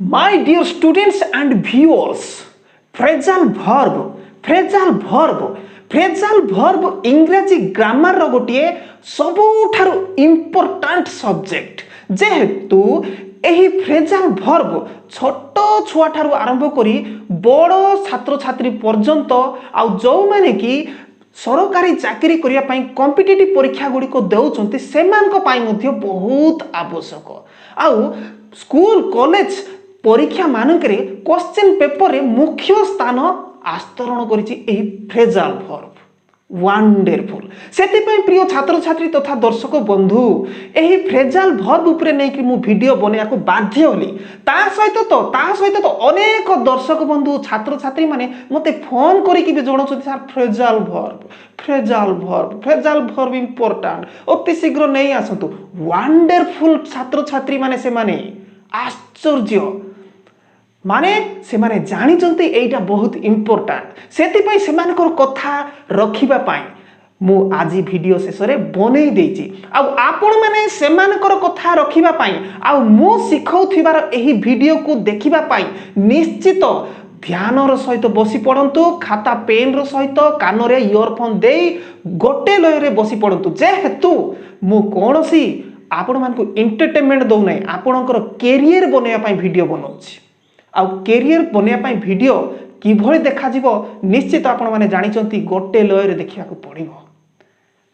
My dear students and viewers, phrasal verb इंग्रजी grammar रो गोटे सबुठारु important subject जेहेतु एही फ्रेजाल वर्ब छोट छुआ ठारु आरंभ करी बड़ छात्र छात्री पर्यंत आ जो माने कि सरकारी चाकरी करिया पई कॉम्पिटिटिव परीक्षा गुडी को देउचंती सेमान को पई मध्ये बहुत आवश्यक आ स्कूल कॉलेज परीक्षा मानकरे क्वेश्चन पेपर रे मुख्य स्थान आस्तरण करिछि एही फ्रेजाल वर्ब वंडरफुल सेति पई प्रिय छात्र छात्री तथा दर्शक बंधु एही फ्रेजाल वर्ब उपरे नै कि मु वीडियो बनेया को बाध्य होली ता सहित तो अनेक दर्शक बंधु छात्र छात्री माने मते फोन करी कि जोड़ो सर फ्रेजाल वर्ब इंपोर्टेंट अति शीघ्र नै आसंतु वंडरफुल छात्र छात्री माने से माने आश्चर्य माने से माने जानी चंती एटा बहुत इंपोर्टेंट सेति पई सेमानकर कथा रखिबा पई मु आज वीडियो शेष रे बनै देछि आ आपण माने सेमानकर कथा रखिबा पई आ मु सिखौथिबार एही वीडियो को देखिबा पई निश्चित ध्यान रो सहित बसी पड़ंतु खाता पेन रो सहित कान रे इयरफोन देई गोटे लय रे बसी पड़ंतु जेहेतु मु कोनोसी आपण मानकु एंटरटेनमेंट दउ नै आपणकर कैरियर बनेया पई वीडियो बनौछि आ कैरियर बनेया पई वीडियो किभଳି देखाजिवो निश्चित आपण माने जानिचंती गोटे लय रे देखिया को पड़िबो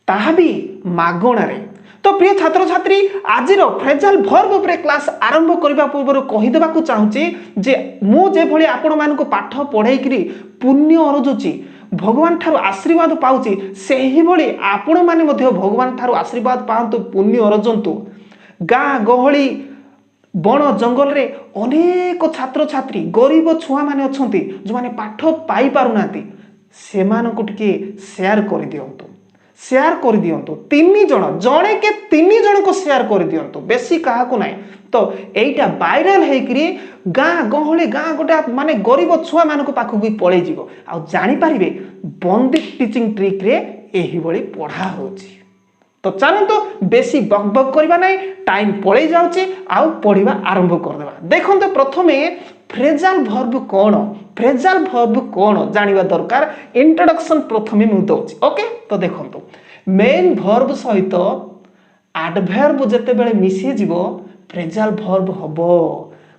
ताहा भी मागणा रे तो प्रिय छात्र छात्री आजिर फ्रेजाल वर्ब उपरे क्लास आरंभ करबा पूर्व कहि देबा को चाहूची जे मु जे भଳି आपण मानको पाठ पढाई करी पुण्य अरजुची भगवान ठारू आशीर्वाद पाउची सेही भଳି आपण माने मध्ये भगवान ठारू आशीर्वाद पांतु पुण्य अरजंतु गां गहळी बण जंगल रे अनेक छात्र छात्री गरीब छुआ माने अछंती जो माने पाठ पाई पारुनाती सेमान को टिके शेयर कर दियंतु तीन जण जणे के तीन जण को शेयर कर दियंतु बेसी काहा को नाही तो एटा वायरल हे करी गां गहळे गां गोटा माने गरीब छुआ मान को पाखु भी पळे जीवो आ जानि परिबे बंदित टीचिंग ट्रिक रे एही भଳି पढ़ा होची तो चलतु बेसी बक बक करबा नहीं टाइम पळे जाउची आ पढ़िबा आरंभ कर देबा देखंतु प्रथमे फ्रेजाल वर्ब कोन जानिबा दरकार इंट्रोडक्शन प्रथमे मु दउची ओके तो देखंतु मेन वर्ब सहित एडवर्ब जते बेले मिसी जीवो फ्रेजाल वर्ब हबो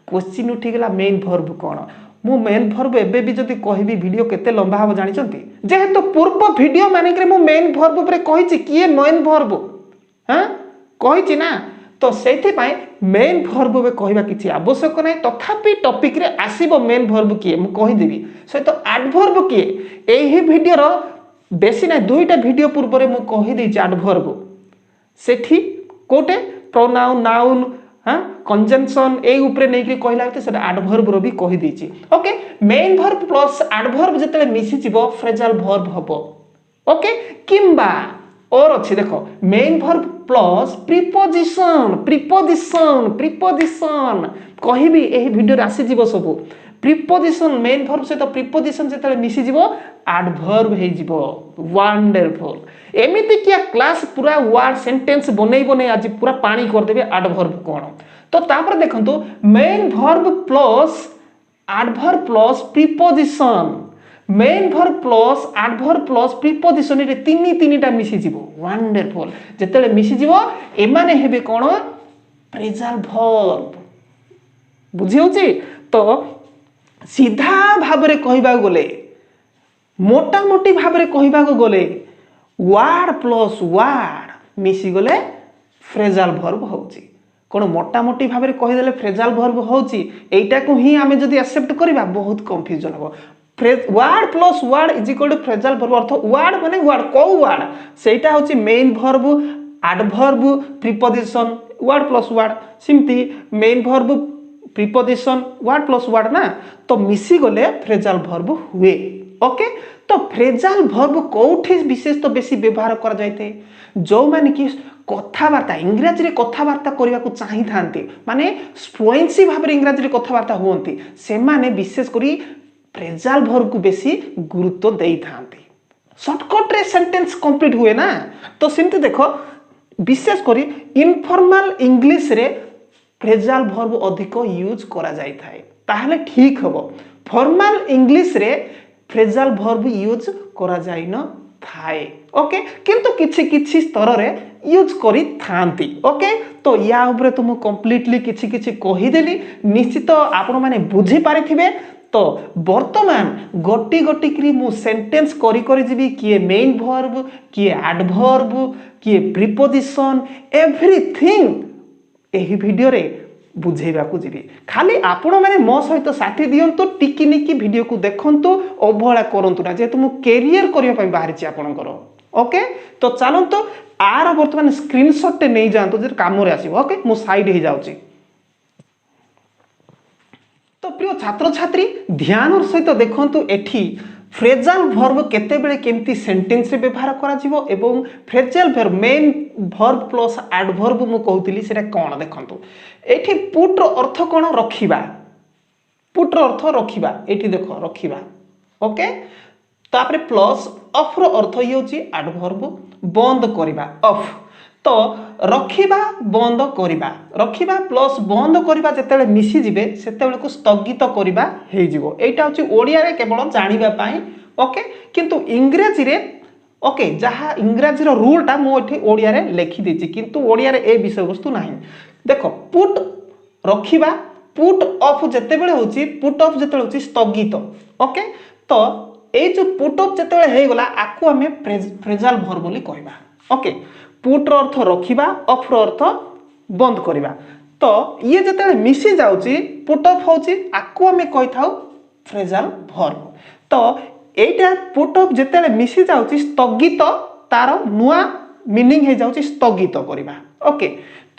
क्वेश्चन उठी गेला मेन वर्ब कोन मु मेन वर्ब एबे भी जदी कहबी वीडियो केते लंबा हबो जानि चंती जेहेतु पूर्व वीडियो माने करे मु मेन वर्ब ऊपर कहिछि किए मेन वर्ब हां कहिछि ना तो सेथि पई मेन वर्ब बे कहबा किछि आवश्यक नै तथापि टॉपिक रे आसीबो मेन वर्ब किए मु कहि देबी सो तो एडवर्ब किए एही वीडियो रो बेसी नै दुईटा वीडियो पूर्व रे मु कहि दै छि एडवर्ब सेठी कोटे प्रोनाउन नाउन हां कंजंक्शन ए ऊपर नै कि कहला त सेटा एडवर्ब रो भी कहि दै छि okay main verb plus adverb जतले मिसी जिवो फ्रेजाल वर्ब हबो ओके किंबा और अछि देखो मेन वर्ब प्लस प्रीपोजिशन कहिबी एही वीडियो रे आसी जिवो सब प्रीपोजिशन मेन वर्ब से तो प्रीपोजिशन जतले मिसी जिवो एडवर्ब हे जिवो वंडरफुल एमिति किया क्लास पूरा वर्ड सेंटेंस बनै आज पूरा पानी कर देबे एडवर्ब कोन तो तापर देखंतु main verb plus adverb plus preposition main verb plus adverb plus preposition रे तीनटा मिसी जिवो वंडरफुल जतले मिसी जिवो एमाने हेबे कोन फ्रेजाल वर्ब बुझियोची तो सीधा भाबरे कहबा गले मोटा मोटी भाबरे कहबा गले वर्ड प्लस वर्ड मिसी गले फ्रेजाल वर्ब होउची कोन मोटा मोटी भाबरे कहि देले फ्रेजाल वर्ब होउची एटा को ही हमें जदी एक्सेप्ट करबा बहुत कंफ्यूजन हो word plus word is equal to phrasal verb अर्थ वर्ड माने वर्ड को वर्ड सेटा होची main verb adverb preposition word plus word simply main verb preposition word plus word ना तो मिसी गले फ्रेजाल वर्ब हुए ओके तो फ्रेजाल वर्ब कोठी विशेष तो बेसी व्यवहार कर जायते जो माने कि कथावार्ता इंग्रजी रे कथावार्ता करबा को चाहि थांती माने फ्लुएंसी भाबरे इंग्रजी रे कथावार्ता होंती से माने विशेष करी फ्रेजाल वर्ब को बेसी गुरुत्व देई थांती शॉर्टकट रे सेंटेंस कंप्लीट हुए ना तो सिंते देखो विशेष करी इनफॉर्मल इंग्लिश रे फ्रेजाल भर्ब अधिक यूज करा जाय थाए ताहले ठीक हबो फॉर्मल इंग्लिश रे फ्रेजाल भर्ब यूज करा जाय न थाए ओके किंतु किछि किछि स्तर रे यूज करी थांती ओके तो या ऊपर तुम कंप्लीटली किछि किछि कहि देली निश्चित आपण माने बुझी पारिथिबे तो वर्तमान गोटी गोटी करी मु सेंटेंस करी करी जीवी किए मेन भर्ब किए एडभर्ब किए प्रीपोजिशन एवरीथिंग एही वीडियो रे बुझेबा को जीवी खाली आपण माने मो सहित साथी दियंतु टिकी निकी वीडियो को देखंतु अवहेला करंतु ना जे तुम कैरियर करिया पई बाहर छि आपनकर ओके तो चलंतु आर वर्तमान स्क्रीनशॉट ते नै जानतु जे काम रे आसीबो ओके मु साइड हे जाउची तो प्रिय छात्र छात्री ध्यान सहित देखंतु एठी फ्रेजाल भर्ब केते बेले केमती सेंटेंस रे व्यवहार करा जिवो एवं phrasal verb main verb plus adverb मु कहउतिली सेटा कोन देखंतु एठी पुट रो अर्थ कोन रखिबा पुट रो अर्थ रखिबा एठी देखो रखिबा ओके तापरे प्लस ऑफ रो अर्थ हि होची एडभर्ब बंद करिबा ऑफ तो रखिबा प्लस बंद करिबा जेतेले मिसी जिवे सेतेले को स्थगित करिबा हे जिवो एटा होची ओडिया रे केवल जानिबा पई ओके किंतु इंग्रजी रे ओके जहा इंग्रजी रो रूल ता मो एठी ओडिया रे लिखि देछि किंतु ओडिया रे ए विषय वस्तु नाही देखो पुट रखिबा पुट ऑफ जेतेबेले होची पुट ऑफ जेतेबेले होची स्थगित ओके तो ए जो पुट ऑफ जेतेबेले हे गला आकु हमें फ्रेजाल भर्ब बोली कहबा ओके पुट रो अर्थ रखिबा ऑफ रो अर्थ बंद करिबा तो ये जेतेबेले मिसी जाउची पुट ऑफ होची आकु हमें कहि थाउ फ्रेजाल भर्ब तो एटा पुट ऑफ जेतेबेले मिसी जाउची स्थगित तार नुआ मीनिंग हे जाउची स्थगित करिबा ओके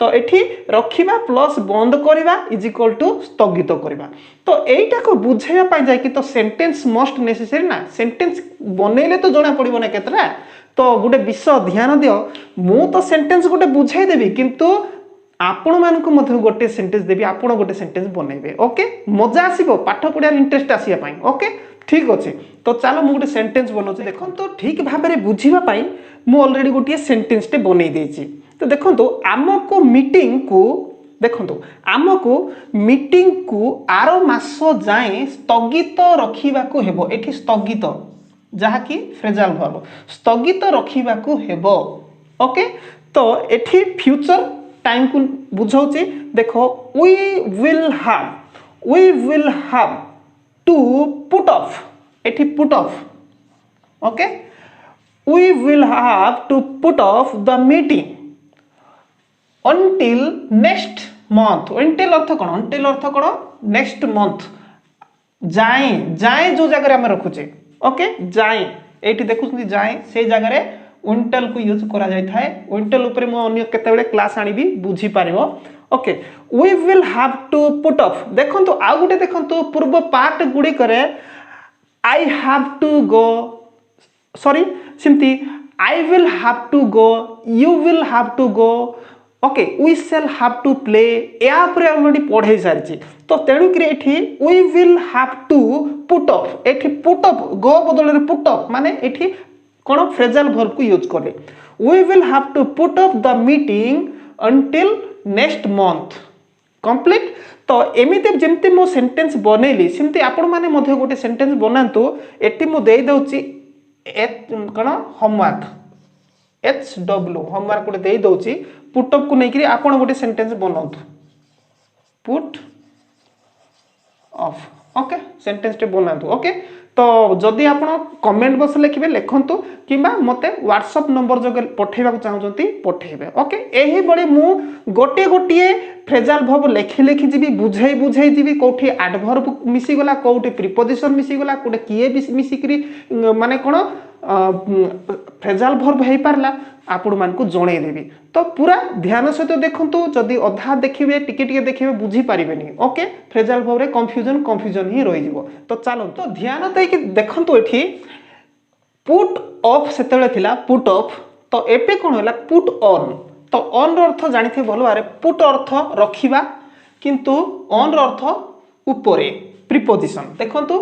तो एठी रखिबा प्लस बंद करिबा इज इक्वल टू स्थगित करिबा तो एटा को बुझेया पाई जाय कि तो सेंटेंस मोस्ट नेसेसरी ना सेंटेंस बनेले तो जणा पड़िबो ना केतरा तो गोटे विषय ध्यान दियो मु तो सेंटेंस गोटे बुझाई देबी किंतु आपण मान को मध्य गोटे सेंटेंस देबी आपण गोटे सेंटेंस बनेबे ओके मजा आसीबो पाठ पढिया इंटरेस्ट आसीया पाई ओके ठीक अछि तो चलो मु गोटे सेंटेंस बनोचे देखन तो ठीक भाबरे बुझिबा पाई मु ऑलरेडी गोटे सेंटेंस टे बनै देछि तो देखंतु आमको मीटिंग को देखंतु आमको मीटिंग को आरो मासो जाए स्थगित रखिबा को हेबो एठी स्थगित जहा कि फ्रेजाल भर्ब स्थगित रखिबा को हेबो ओके तो एठी फ्यूचर टाइम को बुझौची देखो we will have to put off एठी put off okay we will have to put off the meeting until next month until अर्थ कोन next month जाए जो जगह रे हम रखुचे ओके जाए एठी देखुछनी जाए से जगह रे until को यूज करा जाय थाए until ऊपर मो अन्य केते बेले क्लास आनिबी बुझी पारिबो okay we will have to put off देखंतु आ गुटे देखंतु पूर्व पार्ट गुडी करे I have to go sorry सिम्ति I will have to go you will have to go okay we shall have to play या पर ऑलरेडी पढ़ाई सारी तो तेणु कि एठी we will have to put off एठी पुट ऑफ गो बदल रे पुट ऑफ माने एठी कोन फ्रेजाल भर्ब को यूज करे we will have to put off the meeting until next month complete तो एमिते जेमते मो सेंटेंस बनेली सिमते आपण माने मध्ये गोटे सेंटेंस बनांतु एठी मो देई दउची कोन होमवर्क HW होमवर्क गोटे देई दउची पुट अप को नहीं आपण गोटे सेंटेंस बनाउतु पुट ऑफ ओके सेंटेंस टे बनातु ओके तो जदि आपण कमेंट बॉक्स लिखिबे लिखंतु किबा मते व्हाट्सएप नंबर जगे पठेबा को चाहउजंती पठेबे ओके एही बडी मु गोटे गोटिए फ्रेजाल भर्ब लेखि लेखि जीबी बुझाई जीबी कोठी एडभर्ब मिसी गला कोठी प्रीपोजिशन मिसी गला कोठे किए मिसी करी माने कोन फ्रेजाल भर्ब हे पारला आपण मान को जणे देबी तो पूरा ध्यान सहित देखंतु जदि अधा देखिबे टिके टिके देखिबे बुझी पारिबेनी ओके फ्रेजाल भर्ब रे कंफ्यूजन ही रहि जिवो तो चलो तो ध्यान दे कि देखंतु एठी पुट ऑफ सेतेले थिला पुट ऑफ तो एपे कोन होला पुट ऑन तो ऑन रो अर्थ जानिथे भलो बारे पुट अर्थ रखिबा किंतु ऑन रो अर्थ ऊपरे प्रीपोजिशन देखंतु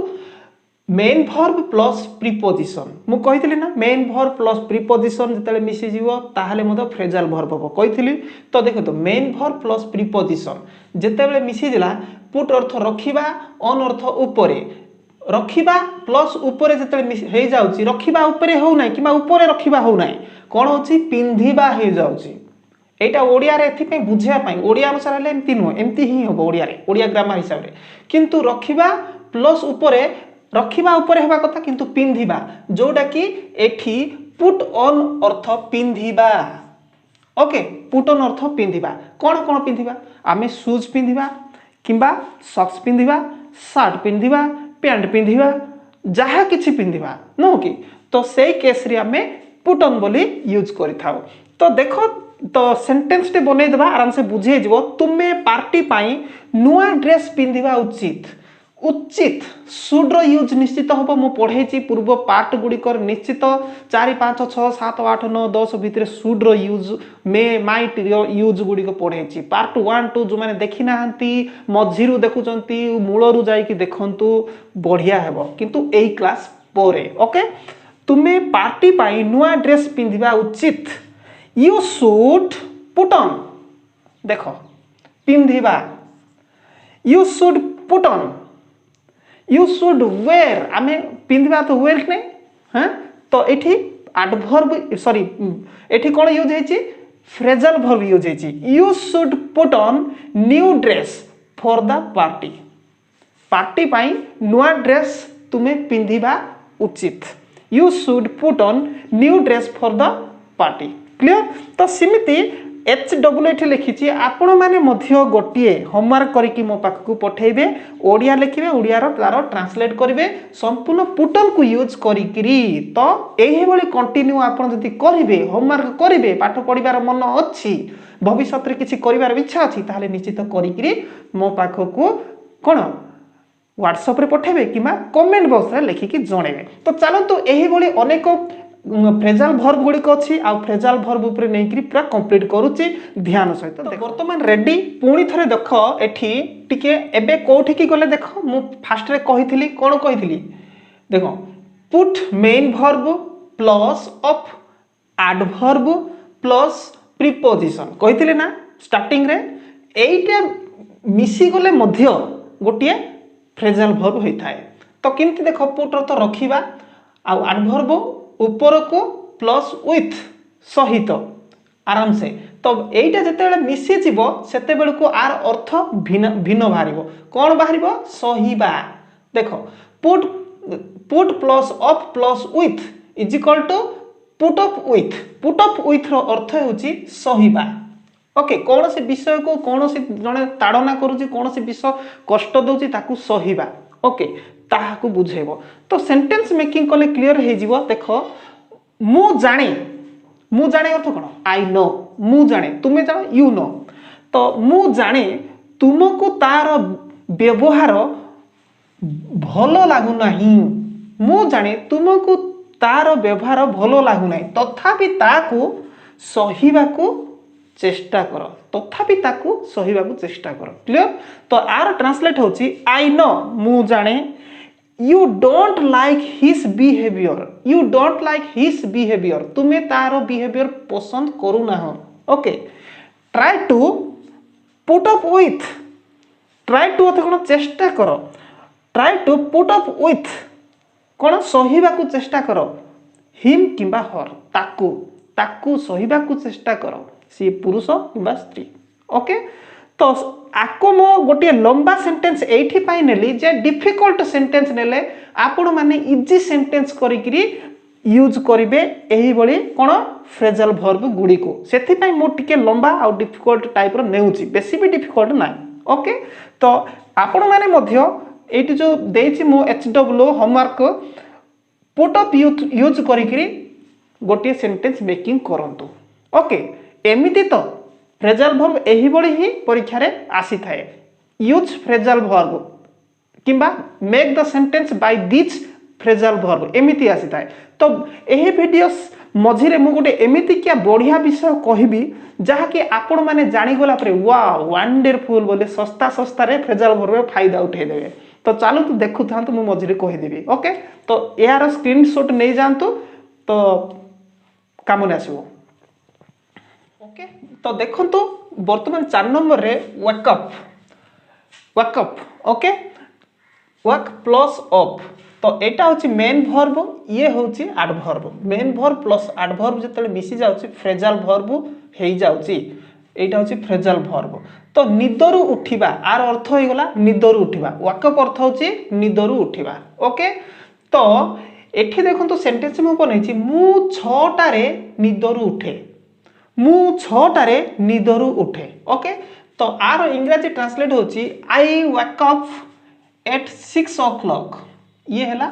मेन वर्ब प्लस प्रीपोजिशन मु कही ना मेन वर्ब प्लस प्रीपोजिशन जिते मिसी जीव ताहले मत फ्रेजाल वर्ब हम कही तो देखो तो मेन वर्ब प्लस प्रीपोजिशन जिते मिसी जिला पुट अर्थ रखिबा ऑन अर्थ उपरे रखिबा प्लस उपरे जिते हो जाउची रखिबा उपरे हो ना कि उपरे रखिबा हो ना कौन होची पिंधिबा हो जाउची एटा ओडिया रे एथि बुझिया पाई ओडिया अनुसार हेले एमती नुह एमती ही हो ओडिया रे ओडिया ग्रामर हिसाब रे किंतु रखिबा प्लस उपरे रखिबा उपरे हेबा कथा किंतु पिंधिबा जोटा कि एठी पुट ऑन अर्थ पिंधिबा ओके पुट ऑन अर्थ पिंधिबा कौन कौन पिंधिबा आमे शूज पिंधिबा किंबा सॉक्स पिंधिबा शर्ट पिंधिबा पैंट पिंधिबा जहा किछि पिंधिबा नो कि तो सेई केस रे आमे पुट ऑन बोली यूज करिथाओ तो देखो तो सेंटेंस टे बनै देबा आराम से बुझे जीवो तुमे पार्टी पाई नुआ ड्रेस पिंधिबा उचित उचित शुड रो यूज निश्चित हम मु पढ़े पूर्व पार्ट गुड़िकर निश्चित 4 5 6 7 8 9 10 भितर शुड रो यूज मे माइट यूज गुड़िक पढ़े पार्ट 1 2 जो मैंने देखी ना मझीरु देखुचंती मूलरू जाइकी देखंतु बढ़िया हेबो किंतु एई क्लास पोरे ओके तुमे पार्टी पाई नुआ ड्रेस पिंधिबा उचित यू शुड पुट ऑन देखो पिंधिबा you should put on you should wear आमे पिंधिबा तो वेयर ने हाँ तो एठी एडवर्ब सॉरी एठी कौन यूज है फ्रेजल वर्ब यूज है you should put on new dress for the party party पाई नुआ ड्रेस तुम्हें पिंधिबा उचित you should put on new dress for the party clear तो सिमिति एच डब्ल्यू एठी लिखिछि आपण माने मध्य गोटिए होमवर्क करिकि मो पाखकु पठेबे ओडिया लिखिबे ओडिया रो तारो ट्रांसलेट करिवे संपूर्ण पुटल को यूज करिकरी तो एही भली कंटिन्यू आपण जति करिवे होमवर्क करिवे पाठ पढिबार मन अछि भविष्य रे किछि करिबार इच्छा अछि ताले निश्चित करिकरी मो पाखकु कोन व्हाट्सएप रे पठेबे किमा कमेंट बॉक्स रे लिखिकि जणेबे तो चलंतु एही भली अनेक फ्रेजाल वर्ब गुड़िक अच्छी आ फ्रेजाल वर्ब ऊपर नहीं पूरा कंप्लीट करूची ध्यान सहित तो वर्तमान रेडी पुणी थरे देख एठी टिके एबे कोठी की गले देख मु फास्ट रे कहिथिली कोन कहिथिली देखो put main verb plus off adverb plus preposition कहिथिले ना स्टार्टिंग रे एइटा मिसी गले मध्य गोटिए फ्रेजाल वर्ब होई थाए तो केमति देखो पुट अर्थ रखिबा आ एडवर्ब ऊपर को प्लस विथ सहित आराम से तो एटा जते मिसी जीव सेते बेल को आर अर्थ भिन्न भिन्न बाहरिबो कोन बाहरिबो सहिबा देखो put put plus off plus with is equal to put off with रो अर्थ होची सहिबा ओके कौन से विषय को कौन से जने ताड़ना करूची कौन से विषय कष्ट दोची ताकू सहिबा ओके ताहाकू बुझेबो तो सेंटेंस मेकिंग कले क्लियर हे जीवो देखो मु जाने अर्थ कोन आई नो मु जाने तुमे जानो यू नो तो मु जाने तुमको तार व्यवहार भलो लागु नाही मु जाने तुमको तार व्यवहार भलो लागु नाही तथापि ताकू सहिबाकू चेष्टा कर तथापि ताकू सहिबाकू चेष्टा कर क्लियर तो आर ट्रांसलेट होची आई नो मु जाने you don't like his behavior तुम्हें तारो behavior पसंद करू ना हो okay try to put up with try to अथ कोन चेष्टा करो try to put up with कोन सहिबा को चेष्टा करो him किंबा her ताकू सहिबा को चेष्टा करो सी पुरुष किंबा स्त्री ओके तो आको मो गोटे लंबा सेंटेंस एठी पाई नेली जे डिफिकल्ट सेंटेंस नेले आपण माने इजी सेंटेंस करिकरी यूज करिवे एही बळी कोन फ्रेजल वर्ब गुडी को सेथि पाई मो टिके लंबा आ डिफिकल्ट टाइप रो नेउची बेसी भी डिफिकल्ट ना ओके तो आपण माने मध्य एठी जो देछि मो H W homework put up use करिकरी गोटे सेंटेंस मेकिंग करंतु ओके एमिति तो फ्रेजल वर्ब एही बड़ी ही परीक्षा रे आसी थाए यूज फ्रेजल वर्ब किंबा make the sentence by this phrasal verb एमिति आसी थाए तो एही वीडियोस मझिरे मु गोटे एमिति क्या बढ़िया विषय कहबी जहा कि आपण माने जानि गला परे वाओ वंडरफुल बोले सस्ता रे फ्रेजल वर्ब फायदा उठे देबे तो चलो तो देखु था तो मझे कहीदेवी ओके। तो यार स्क्रीनशॉट नहीं जातु तो काम नहीं आसो ओके। तो देखो तो बर्तमान 4 नंबर रे wake up wake up okay work plus up. तो एटा होची मेन वर्ब ये होची adverb main verb plus adverb जतले मिसी जाउची फ्रेजाल वर्ब हेई जाउची एटा होची फ्रेजाल वर्ब। तो निदरु उठिबा आर अर्थ होई गला निदरु उठिबा वेकअप अर्थ होची निदरु उठिबा ओके। तो एठी देखंतु सेंटेंस मु बनैछि मु 6टा रे निदरु उठे मु 6टा रे निदरु उठे ओके। तो आर इंग्रजी ट्रांसलेट होची आई वेक अप एट 6 o'clock ये हैला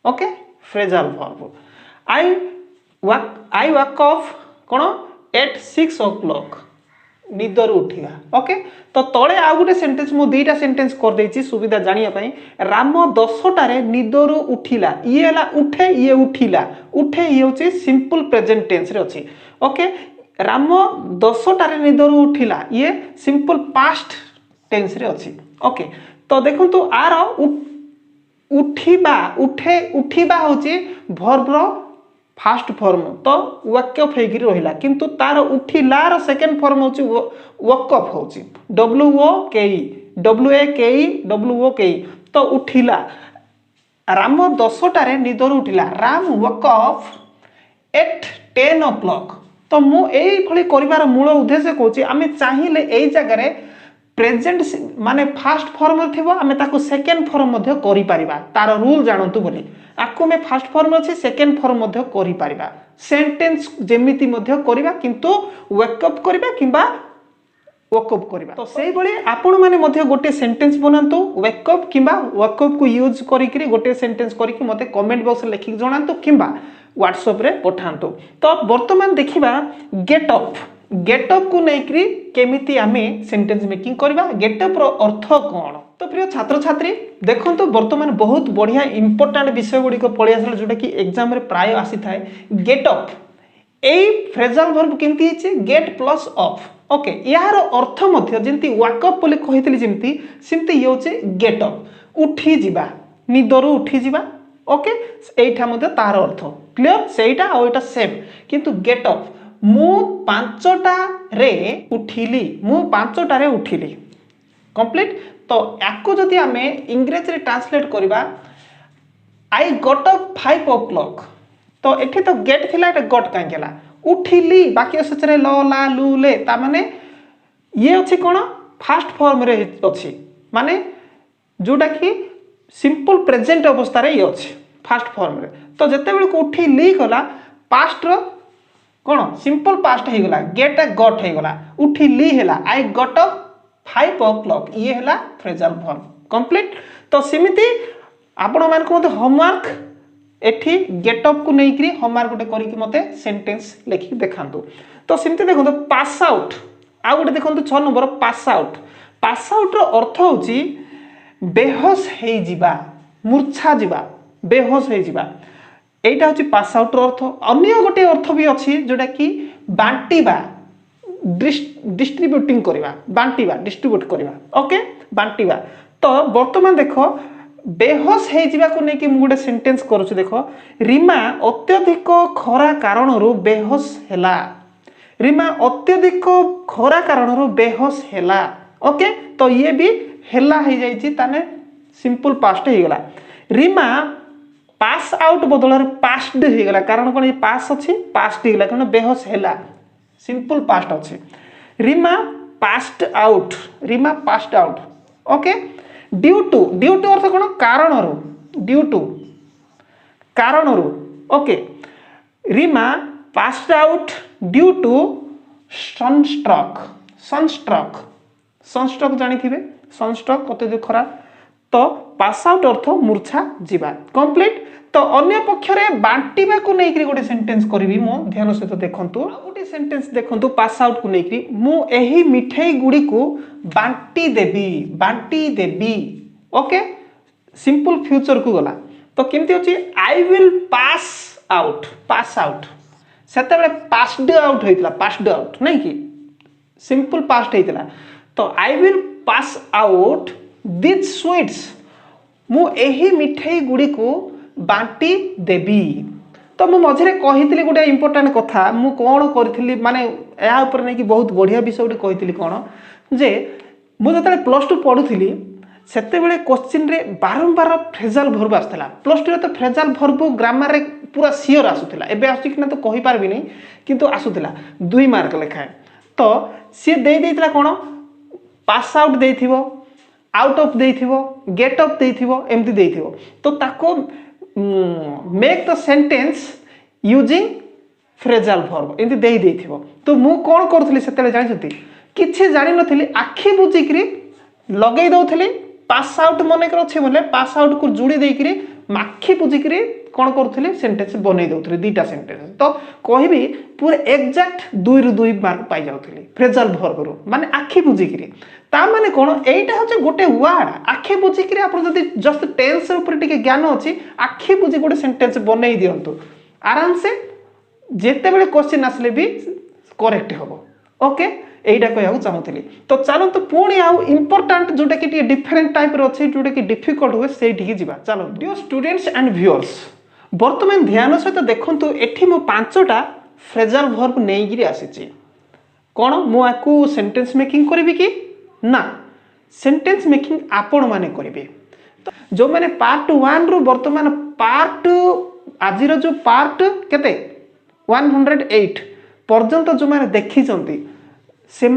ओके फ्रेजाल वर्ब आई वक अप कोन एट 6 o'clock निदर उठिया ओके। तो तळे आ गुटे सेंटेंस मु दुईटा सेंटेंस कर देछि सुविधा जानिया पई राम 10टा रे निदर उठिला ये हैला उठे ये उठिला उठे ये होची सिंपल प्रेजेंट टेंस रे अछि ओके। राम 10टा रे निदर उठिला ये सिंपल पास्ट टेंस रे अछि ओके। तो देखो तो आर उठिबा उठे उठिबा होची वर्ब रो फास्ट फॉर्म तो वेकअप हेगिरी रहिला किंतु तार उठिला रो सेकंड फॉर्म होची वेकअप होची WOKE तो उठिला राम 10टा रे निदर उठिला राम वेकअप एट 10 o'clock। तो मु एई भली करिवार मूल उद्देश्य कहूची आमे चाहिले एई जगह रे प्रेजेंट माने फास्ट फॉर्म थिबो आमे ताको सेकंड फॉर्म मध्ये करि परिबा तार रूल जानंतु बोली आकु में फास्ट फॉर्म अछि सेकंड फॉर्म मध्ये करि परिबा सेंटेंस जेमिति मध्ये करिबा किंतु वेकअप करिबा किबा वेकअप करिबा। तो सेही बळे आपण माने मध्ये गोटे सेंटेंस बनांतु वेकअप किबा वेकअप को यूज करिकरी गोटे सेंटेंस करिकि मते कमेंट बॉक्स रे लिखि जणांतु किबा व्हाट्सएप रे पठांतु। तो वर्तमान देखिबा गेट अप को नेकरी केमिति आमे सेंटेंस मेकिंग करबा गेट अप रो अर्थ कोन। तो प्रिय छात्र छात्री देखंतु वर्तमान बहुत बढ़िया इंपोर्टेंट विषय गुडी को पळि आसला जोटा कि एग्जाम रे प्राय आसी थाए गेट अप एई फ्रेजाल वर्ब केमति हिचे गेट प्लस अप ओके। यार अर्थ मध्य जेंति वक अप बोली कहितली जेंति सिमति ये होचे गेट अप उठी जिबा निदरु उठी जिबा ओके। एइठा मध्य तार अर्थ क्लियर सेइटा आ एटा सेम किंतु गेट अप मु 5टा रे उठिली मु 5टा रे उठिली कंप्लीट। तो याको जदि आमे इंग्लिश रे ट्रांसलेट करबा आई गॉट अप 5 o'clock तो एठी तो गेट थिला एटा गॉट काई गेला उठिली बाकी असच रे ल ला लु ले ता माने ये अछि कोन फास्ट फॉर्म रे अछि माने जोटा कि सिंपल प्रेजेंट अवस्था रे ये अछि फास्ट फॉर्म रे। तो जते बेले को उठिली गला पास्ट रो कोन सिंपल पास्ट हे गला गेट गॉट हे गला उठिली हेला आई गॉट अप 5 o'clock ये हेला फ्रेजाल वर्ब कंप्लीट। तो सिमिति आपण मान को मते होमवर्क एठी गेट अप को नै करी होमवर्क गोटे करी कि मते सेंटेंस लिखि देखांतु। तो सिमिति देखंतु पास आउट आ गोटे देखंतु 6 नंबर पास आउट रो अर्थ होची बेहोश हे जिबा मूर्छा जिबा बेहोश हे जिबा एटा होची पास आउट रो अर्थ। अन्य गोटे अर्थ भी अछि जोटा कि बांटीबा डिस्ट्रीब्यूटिंग करबा बांटीबा डिस्ट्रीब्यूट करबा ओके बांटीबा। तो वर्तमान देखो बेहोश हे जिबा को नै कि मु गोटे सेंटेंस करूछु देखो रीमा अत्यधिक खरा कारण रो बेहोश हेला रीमा अत्यधिक खरा कारण रो बेहोश हेला ओके। तो ये भी हेला हे जाई छि ताने सिंपल पास्ट हे गेला रीमा पास आउट बदल रे पास्ट हे गेला कारण कोन ये पास अछि पास्ट हे गेला कारण बेहोश हेला सिंपल पास्ट अछि Rima passed out okay. Due to अर्थ कोन कारण रो ड्यू टू कारण रो okay Rima passed out due to sunstroke जानि थिबे सनस्ट्रोक कते खरा। तो पास आउट अर्थ मूर्छा जिबा कंप्लीट। तो अन्य पक्ष रे बांटीबा को नै करी गोटे सेंटेंस करबी मो ध्यान सहित देखंतु गोटे सेंटेंस देखंतु पास आउट को नै करी मु एही मिठाई गुडी को बांटी देबी ओके सिंपल फ्यूचर को गला। तो केमती होची आई विल पास आउट सेते बेले पास्ड आउट नै कि सिंपल पास्ट हेतिला। तो I will pass out these sweets मु एही मिठाई गुड़ी को बांटी देबी। तो मु मझे कही गोटे इंपोर्टाट कथा मु कौन करी माने या ऊपर नहीं कि बहुत बढ़िया विषय गोटे कही कौन जे मुझे प्लस टू पढ़ुली सेते क्वेश्चन रे बारंबार फ्रेजाल भर्ब आसला। प्लस टू तो फ्रेजाल भर्ब ग्रामर रे पूरा सियोर आसूला एबे आसुना तो कहि पारबी नहीं किंतु आसूला 2 मार्क लेखाए। तो सी दे देइतला कोन पास आउट देइथिबो आउट ऑफ देइथिबो गेट ऑफ देइथिबो एमती देइथिबो। तो ताको make the sentence using phrasal verb एमती देइ देइथिबो। तो मु कोन करथली सेतेले जानिसथि किछि जानि नथली आखि बुझिकरी लगेई दउथली पास आउट मन कर अच्छे बोले पास आउट को जोड़ी देकरी आखि बुझिकरी कौन करुले सेंटेंस बनई दउथली 2टा सेंटेंस। तो कहबी पूरा एक्जाक्ट 2 रु 2 मार्क पाई जाउथली फ्रेजाल भर्ब रु माने आखि बुझिकरी। ता माने कोन एटा होचे गोटे वर्ड आखि बुझिकरी आपण जदी जस्ट टेंस ऊपर टिके ज्ञान अछि आखि बुझि गोटे सेंटेंस बनई दियंतु आराम से जेते बेले क्वेश्चन आसले भी करेक्ट हबो। ओके एटा कहू चाहूली। तो चलते पुणी आउ इंपोर्टाट जोटा कि डिफरेंट टाइप अच्छे जोटा कि डिफिकल्ट हुए से चलो डियर स्टूडेंट्स एंड व्यूअर्स बर्तमान ध्यान सहित देखु एठी मु 5टा फ्रेजाल भर्ब नहीं आसी कौन मुझे सेंटेंस मेकिंग करी कि ना सेंटेंस मेकिंग आपण मैंने करेंगे। तो जो मैंने पार्ट 1 रु बर्तमान पार्ट आज जो पार्ट केते 108 पर्यंत जो मैंने देखी से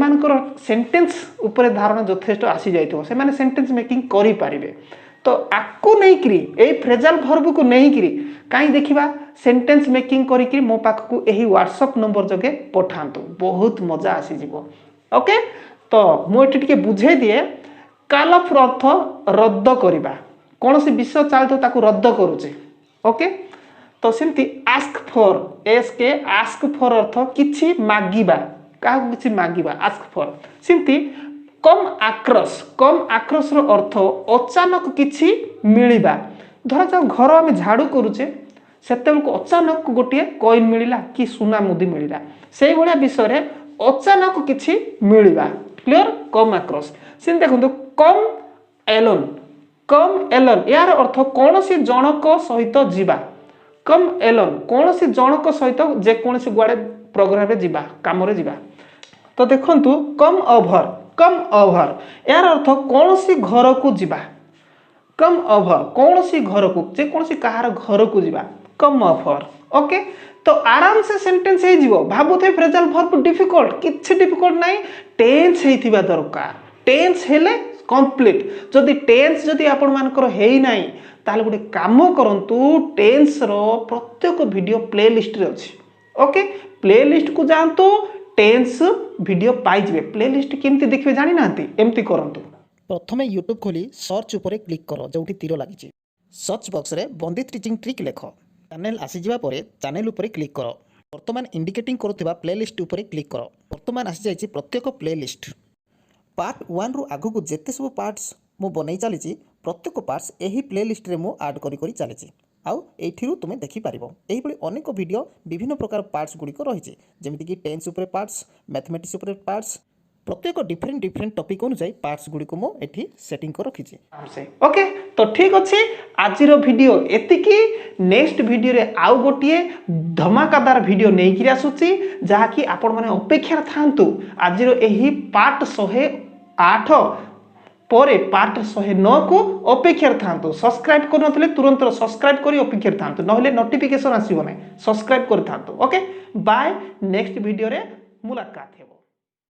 सेंटेंस उपरे धारणा यथेष्ट आसी जाइथिबो से माने सेंटेंस मेकिंग करि पारिबे। तो आकु नहीं करी ए फ्रेजाल भर्ब को नहीं करी काई देखिबा सेंटेंस मेकिंग करी कि मो पाख को एही व्हाट्सएप नंबर जगे पठांतु बहुत मजा आसी जिवो। ओके तो मो एठी टिके बुझे दिए कालफ अर्थ रद्द करिबा कोन से विषय चालतो ताकू रद्द करूचे। ओके तो सेमती आस्क फॉर एस के आस्क फॉर अर्थ किछि मागिबा क्या किसी मांगा आस्क फॉर सिंती कम आक्रस रो अर्थ अचानक किसी मिलिबा धर जाओ घर आम झाड़ू करुचे से अचानक गोटे कॉइन मिला कि सुना मुदी मिला से भाया विषय रे अचानक किसी मिलिबा क्लियर कम आक्रस सिंती देखो कम एलोन यार अर्थ कौन सी जनक सहित जीवा कम एलोन कौन सी जनक सहित जेकोसी गुआड़े प्रोग्राम रे जीवा काम रे जीवा। तो देखंतु कम ओवर यार अर्थ कौन सी घर को जीवा कम ओवर कौन सी घर को जे कौन सी कहार घर को जीवा कम ओवर। ओके तो आराम से सेंटेंस हे जीवो भाबुथे फ्रेजाल भर्ब डिफिकल्ट किछि डिफिकल्ट नाही टेंस हेथिबा दरकार टेंस हेले कंप्लीट जदि टेंस जदि आपण मानकर हेई नाही ताले गोटे काम करंतु टेंस रो प्रत्येक वीडियो प्लेलिस्ट रे अछि। ओके प्लेलिस्ट को जानतो टेंस वीडियो पाइबे प्लेलिस्ट केमती देखिए जानी नांती एमती करंतु प्रथमे यूट्यूब खोली सर्च उपरे क्लिक करो जोठी तीर लागिछि सर्च बॉक्स रे बंदित टीचिंग ट्रिक लेख चैनल आसी जिबा परे चैनल उपरे क्लिक करो वर्तमान इंडिकेटिंग करूथिबा प्लेलिस्ट उपरे क्लिक करो वर्तमान आसी जाइछि प्रत्येक प्लेलिस्ट पार्ट 1 रु आगु को जेते सब पार्ट्स मु बनै चलीछि प्रत्येक पार्ट्स एही प्लेलिस्ट रे मु ऐड करी करी चलीछि आउ एठिरु तुमे देखि पारिबो एही बळी अनेक वीडियो विभिन्न प्रकार पार्ट्स गुडी को रहिछि जेमिति कि टेंस उपरे पार्ट्स मैथमेटिक्स उपरे पार्ट्स प्रत्येक डिफरेंट टॉपिक अनुसार पार्ट्स गुडी को मु एठी सेटिंग को रखिछि। ओके तो ठीक अछि आजिरो वीडियो एतिकी नेक्स्ट वीडियो रे आउ गोटिए धमाकादार वीडियो नै कि आसुछि जहा कि आपण माने अपेक्षा थांतु आजिरो एही पार्ट 108 परे पार्ट 109 को अपेक्षा था सब्सक्राइब कर तुरंत सब्सक्राइब करी अपेक्षा था ना नोटिफिकेशन आसो ना सब्सक्राइब कर था। ओके बाय नेक्स्ट वीडियो रे मुलाकात हेबो।